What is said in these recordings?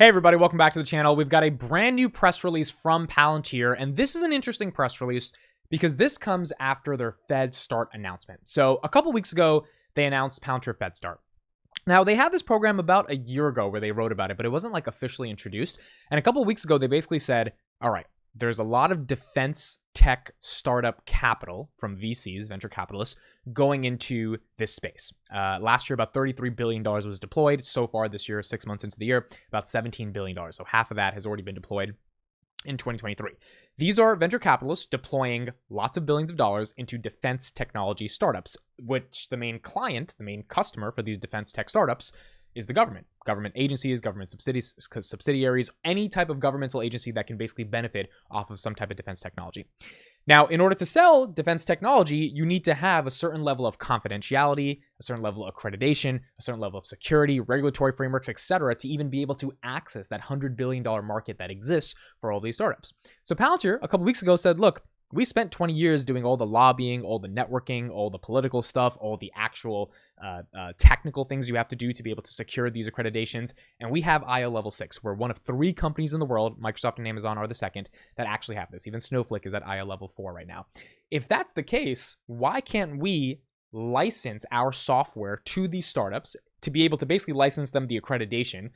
Hey everybody, welcome back to the channel. We've got a brand new press release from Palantir, and this is an interesting press release because this comes after their Fed Start announcement. So a couple weeks ago, they announced Palantir Fed Start. Now, they had this program about a year ago where they wrote about it, but it wasn't like officially introduced. And a couple weeks ago, they basically said, all right, there's a lot of defense tech startup capital from VCs, venture capitalists, going into this space. Last year, about $33 billion was deployed. So far this year, 6 months into the year, about $17 billion. So half of that has already been deployed in 2023. These are venture capitalists deploying lots of billions of dollars into defense technology startups, which the main client, the main customer for these defense tech startups is the government. Government agencies, government subsidiaries, any type of governmental agency that can basically benefit off of some type of defense technology. Now, in order to sell defense technology, you need to have a certain level of confidentiality, a certain level of accreditation, a certain level of security, regulatory frameworks, etc., to even be able to access that $100 billion market that exists for all these startups. So Palantir, a couple weeks ago, said, look, we spent 20 years doing all the lobbying, all the networking, all the political stuff, all the actual technical things you have to do to be able to secure these accreditations. And we have IL level 6. We're one of 3 companies in the world, Microsoft and Amazon are the second, that actually have this. Even Snowflake is at IL level 4 right now. If that's the case, why can't we license our software to these startups to be able to basically license them the accreditation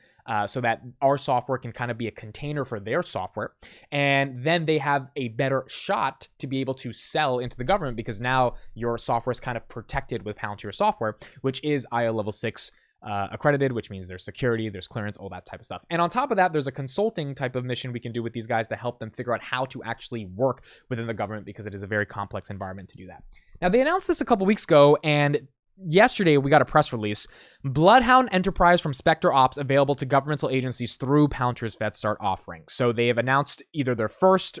so that our software can kind of be a container for their software. And then they have a better shot to be able to sell into the government because now your software is kind of protected with Palantir software, which is IL level 6 accredited, which means there's security, there's clearance, all that type of stuff. And on top of that, there's a consulting type of mission we can do with these guys to help them figure out how to actually work within the government because it is a very complex environment to do that. Now, they announced this a couple weeks ago, and yesterday, we got a press release. Bloodhound Enterprise from Spectre Ops available to governmental agencies through Palantir's Fed Start offering. So they have announced either their first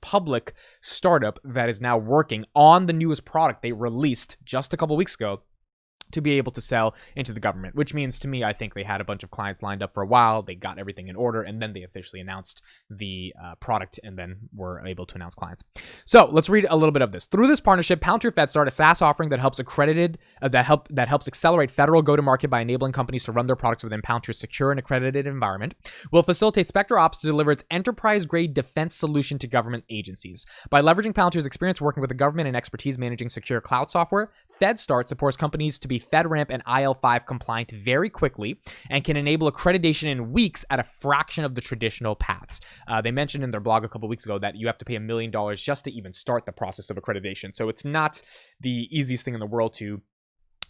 public startup that is now working on the newest product they released just a couple weeks ago to be able to sell into the government, which means to me, I think they had a bunch of clients lined up for a while. They got everything in order, and then they officially announced the product and then were able to announce clients. So let's read a little bit of this. Through this partnership, Palantir Fed Start, a SaaS offering that helps that helps accelerate federal go-to-market by enabling companies to run their products within Palantir's secure and accredited environment, will facilitate Spectre Ops to deliver its enterprise-grade defense solution to government agencies. By leveraging Palantir's experience working with the government and expertise managing secure cloud software, Fed Start supports companies to be FedRAMP and IL5 compliant very quickly and can enable accreditation in weeks at a fraction of the traditional paths. They mentioned in their blog a couple weeks ago that you have to pay $1 million just to even start the process of accreditation. So it's not the easiest thing in the world to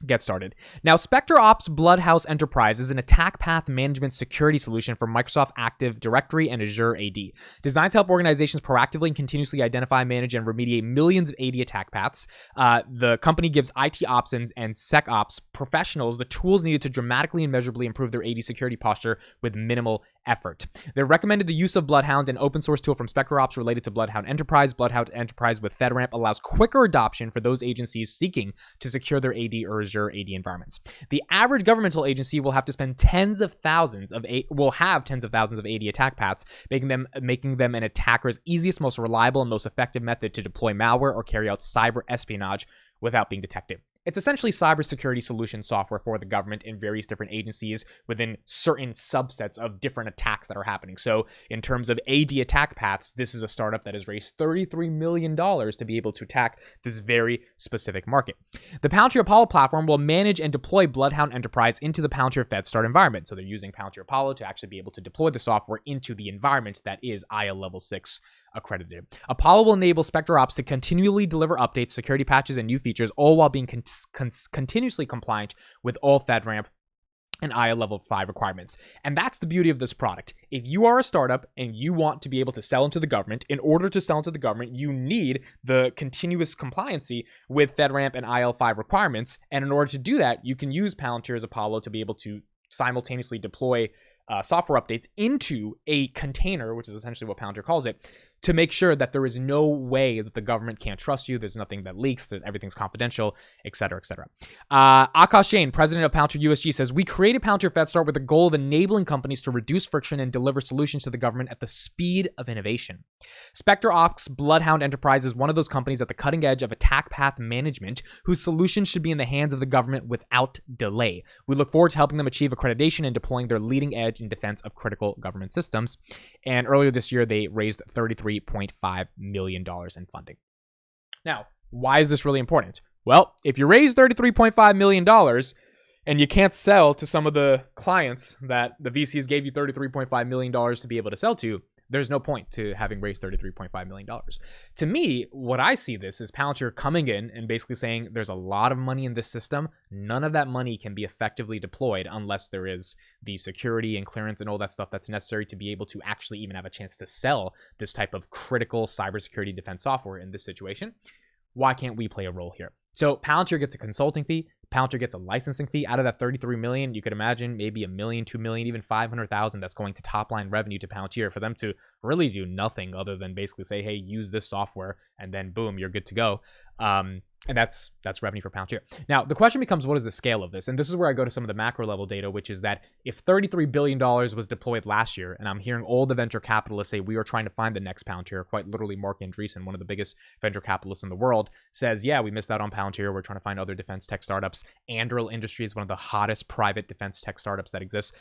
get started. Now, Spectre Ops Bloodhouse Enterprise is an attack path management security solution for Microsoft Active Directory and Azure AD, designed to help organizations proactively and continuously identify, manage, and remediate millions of AD attack paths. The company gives IT ops and SecOps professionals the tools needed to dramatically and measurably improve their AD security posture with minimal effort. They recommended the use of Bloodhound, an open source tool from Spectre Ops related to Bloodhound Enterprise. Bloodhound Enterprise with FedRAMP allows quicker adoption for those agencies seeking to secure their AD or Azure AD environments. The average governmental agency will have to spend tens of thousands of AD attack paths, making them an attacker's easiest, most reliable, and most effective method to deploy malware or carry out cyber espionage without being detected. It's essentially cybersecurity solution software for the government in various different agencies within certain subsets of different attacks that are happening. So in terms of AD attack paths, this is a startup that has raised $33 million to be able to attack this very specific market. The Palantir Apollo platform will manage and deploy Bloodhound Enterprise into the Palantir Fed Start environment. So they're using Palantir Apollo to actually be able to deploy the software into the environment that is IL level 6 accredited. Apollo will enable Spectre Ops to continually deliver updates, security patches, and new features, all while being continuously compliant with all FedRAMP and IL level 5 requirements. And that's the beauty of this product. If you are a startup and you want to be able to sell into the government, in order to sell into the government, you need the continuous compliancy with FedRAMP and IL5 requirements. And in order to do that, you can use Palantir's Apollo to be able to simultaneously deploy software updates into a container, which is essentially what Palantir calls it, to make sure that there is no way that the government can't trust you. There's nothing that leaks. Everything's confidential, et cetera, et cetera. Akash Jain, president of Palantir USG, says, we created Palantir FedStart with the goal of enabling companies to reduce friction and deliver solutions to the government at the speed of innovation. Spectre Ops Bloodhound Enterprise is one of those companies at the cutting edge of attack path management whose solutions should be in the hands of the government without delay. We look forward to helping them achieve accreditation and deploying their leading edge in defense of critical government systems. And earlier this year, they raised $33.5 million in funding. Now, why is this really important? Well, if you raise $33.5 million and you can't sell to some of the clients that the VCs gave you $33.5 million to be able to sell to, there's no point to having raised $33.5 million. To me, what I see this is Palantir coming in and basically saying there's a lot of money in this system. None of that money can be effectively deployed unless there is the security and clearance and all that stuff that's necessary to be able to actually even have a chance to sell this type of critical cybersecurity defense software in this situation. Why can't we play a role here? So Palantir gets a consulting fee. Palantir gets a licensing fee. Out of that $33 million, you could imagine maybe $1 million, $2 million, even $500,000 that's going to top line revenue to Palantir for them to really do nothing other than basically say, hey, use this software, and then boom, you're good to go. And that's revenue for Palantir. Now, the question becomes, what is the scale of this? And this is where I go to some of the macro level data, which is that if $33 billion was deployed last year, and I'm hearing all the venture capitalists say we are trying to find the next Palantir, quite literally Mark Andreessen, one of the biggest venture capitalists in the world, says, yeah, we missed out on Palantir. We're trying to find other defense tech startups. Anduril Industries is one of the hottest private defense tech startups that exists.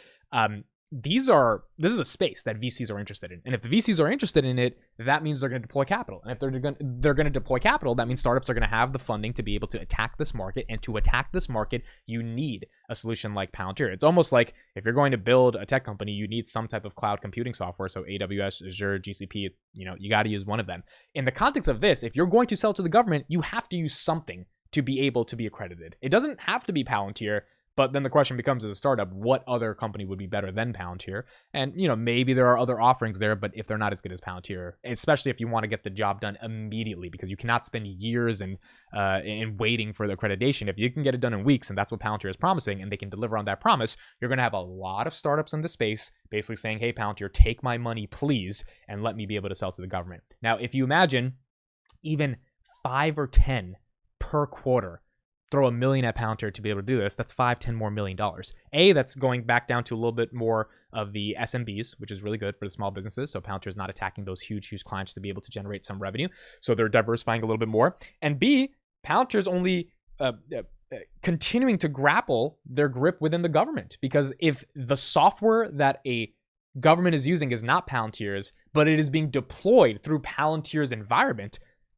This is a space that VCs are interested in. And if the VCs are interested in it, that means they're going to deploy capital. And if they're going to deploy capital, that means startups are going to have the funding to be able to attack this market. And to attack this market, you need a solution like Palantir. It's almost like if you're going to build a tech company, you need some type of cloud computing software. So AWS, Azure, GCP, you got to use one of them. In the context of this, if you're going to sell to the government, you have to use something to be able to be accredited. It doesn't have to be Palantir. But then the question becomes, as a startup, what other company would be better than Palantir? And, maybe there are other offerings there, but if they're not as good as Palantir, especially if you want to get the job done immediately, because you cannot spend years in waiting for the accreditation. If you can get it done in weeks, and that's what Palantir is promising, and they can deliver on that promise, you're going to have a lot of startups in the space basically saying, hey, Palantir, take my money, please, and let me be able to sell to the government. Now, if you imagine even 5 or 10 per quarter, throw $1 million at Palantir to be able to do this, that's $5-10 more million. That's going back down to a little bit more of the SMBs, which is really good for the small businesses. So Palantir is not attacking those huge clients to be able to generate some revenue. So they're diversifying a little bit more. And B, Palantir is only continuing to grapple their grip within the government, because if the software that a government is using is not Palantir's, but it is being deployed through Palantir's environment,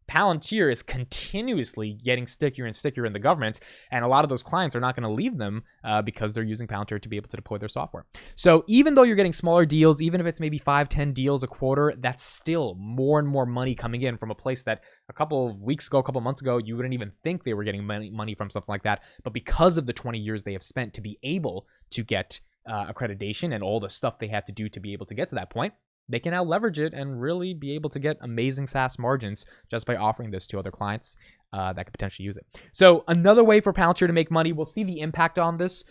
Palantir is continuously getting stickier and stickier in the government, and a lot of those clients are not going to leave them because they're using Palantir to be able to deploy their software. So even though you're getting smaller deals, even if it's maybe 5-10 deals a quarter, that's still more and more money coming in from a place that a couple of weeks ago, a couple of months ago, you wouldn't even think they were getting money from something like that. But because of the 20 years they have spent to be able to get accreditation and all the stuff they had to do to be able to get to that point, they can now leverage it and really be able to get amazing SaaS margins just by offering this to other clients that could potentially use it. So another way for Palantir to make money, we'll see the impact on this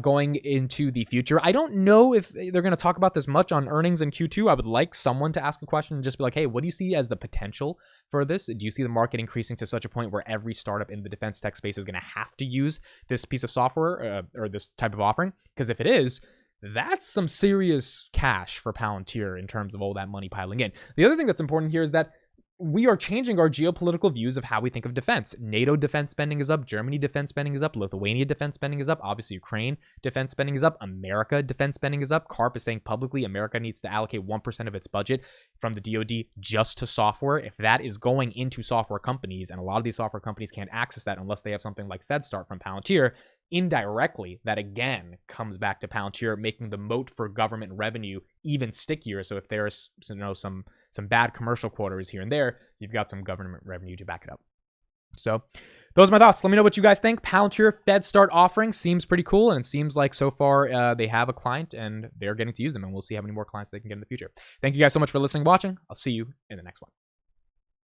going into the future. I don't know if they're going to talk about this much on earnings in Q2. I would like someone to ask a question and just be like, hey, what do you see as the potential for this? Do you see the market increasing to such a point where every startup in the defense tech space is going to have to use this piece of software or this type of offering? Because if it is, that's some serious cash for Palantir in terms of all that money piling in. The other thing that's important here is that we are changing our geopolitical views of how we think of defense. NATO defense spending is up. Germany defense spending is up. Lithuania defense spending is up. Obviously, Ukraine defense spending is up. America defense spending is up. CARP is saying publicly America needs to allocate 1% of its budget from the DoD just to software. If that is going into software companies, and a lot of these software companies can't access that unless they have something like FedStart from Palantir, indirectly, that again comes back to Palantir making the moat for government revenue even stickier. So if there's some bad commercial quarters here and there, you've got some government revenue to back it up. So those are my thoughts. Let me know what you guys think. Palantir FedStart offering seems pretty cool, and it seems like so far they have a client and they're getting to use them, and we'll see how many more clients they can get in the future. Thank you guys so much for listening and watching. I'll see you in the next one.